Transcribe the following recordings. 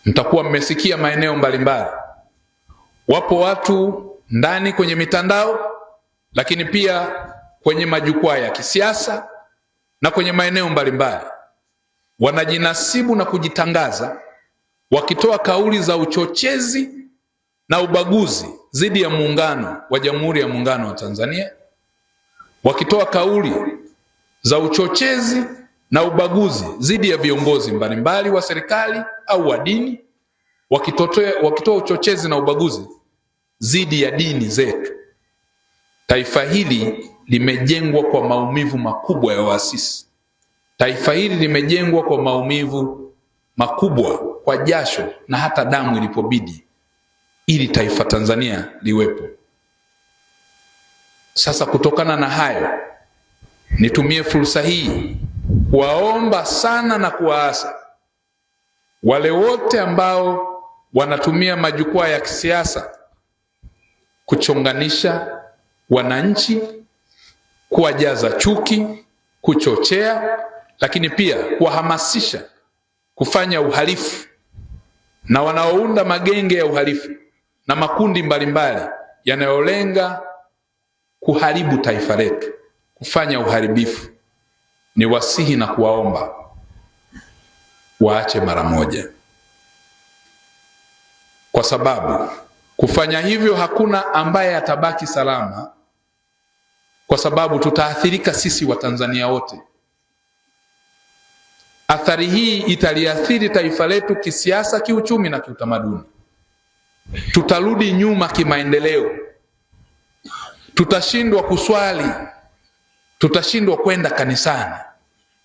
Mtakuwa mmesikia maeneo mbalimbali. Wapo watu ndani kwenye mitandao, lakini pia kwenye majukwaa ya kisiasa na kwenye maeneo mbalimbali wanajinasibu na kujitangaza wakitoa kauli za uchochezi na ubaguzi dhidi ya muungano wa Jamhuri ya Muungano wa Tanzania, wakitoa kauli za uchochezi na ubaguzi dhidi ya viongozi mbalimbali wa serikali au wa dini, wakitoa uchochezi na ubaguzi dhidi ya dini zetu. Taifa hili limejengwa kwa maumivu makubwa ya waasisi. Taifa hili limejengwa kwa maumivu makubwa, kwa jasho na hata damu ilipobidi, ili taifa Tanzania liwepo. Sasa kutokana na hayo, nitumie fursa hii kuwaomba sana na kuwaasa wale wote ambao wanatumia majukwaa ya kisiasa kuchonganisha wananchi, kuwajaza chuki, kuchochea, lakini pia kuwahamasisha kufanya uhalifu, na wanaounda magenge ya uhalifu na makundi mbalimbali yanayolenga kuharibu taifa letu, kufanya uharibifu, ni wasihi na kuwaomba waache mara moja, kwa sababu kufanya hivyo hakuna ambaye atabaki salama, kwa sababu tutaathirika sisi Watanzania wote. Athari hii italiathiri taifa letu kisiasa, kiuchumi na kiutamaduni. Tutarudi nyuma kimaendeleo, tutashindwa kuswali, tutashindwa kwenda kanisani,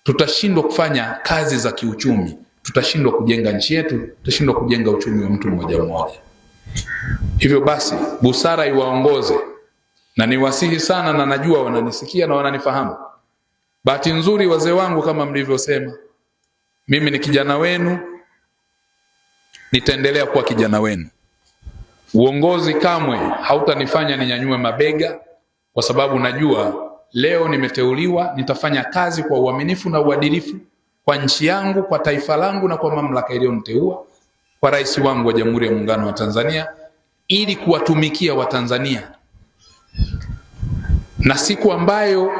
tutashindwa kufanya kazi za kiuchumi, tutashindwa kujenga nchi yetu, tutashindwa kujenga uchumi wa mtu mmoja mmoja. Hivyo basi, busara iwaongoze, na niwasihi sana, na najua wananisikia na wananifahamu. Bahati nzuri wazee wangu, kama mlivyosema, mimi ni kijana wenu, nitaendelea kuwa kijana wenu. Uongozi kamwe hautanifanya ninyanyue mabega, kwa sababu najua leo nimeteuliwa, nitafanya kazi kwa uaminifu na uadilifu kwa nchi yangu, kwa taifa langu na kwa mamlaka iliyoniteua, kwa rais wangu wa Jamhuri ya Muungano wa Tanzania, ili kuwatumikia Watanzania. Na siku ambayo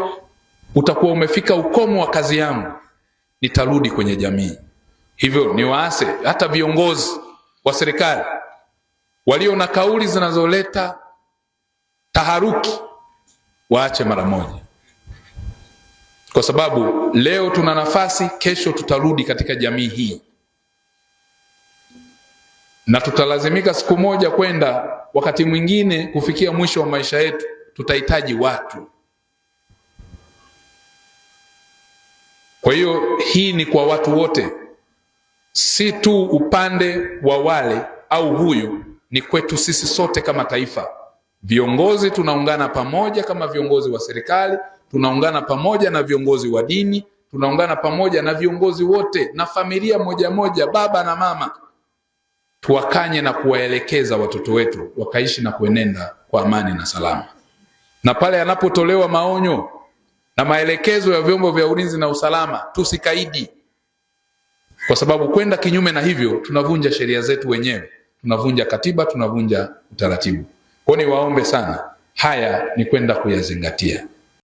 utakuwa umefika ukomo wa kazi yangu, nitarudi kwenye jamii. Hivyo niwaase hata viongozi wa serikali walio na kauli zinazoleta taharuki, waache mara moja, kwa sababu leo tuna nafasi, kesho tutarudi katika jamii hii, na tutalazimika siku moja kwenda, wakati mwingine kufikia mwisho wa maisha yetu, tutahitaji watu. Kwa hiyo hii ni kwa watu wote, si tu upande wa wale au huyu, ni kwetu sisi sote kama taifa. Viongozi tunaungana pamoja, kama viongozi wa serikali, tunaungana pamoja na viongozi wa dini, tunaungana pamoja na viongozi wote na familia moja moja, baba na mama. Tuwakanye na kuwaelekeza watoto wetu wakaishi na kuenenda kwa amani na salama. Na pale yanapotolewa maonyo na maelekezo ya vyombo vya ulinzi na usalama, tusikaidi, kwa sababu kwenda kinyume na hivyo tunavunja sheria zetu wenyewe, tunavunja katiba, tunavunja utaratibu. Kwa hiyo niwaombe sana, haya ni kwenda kuyazingatia.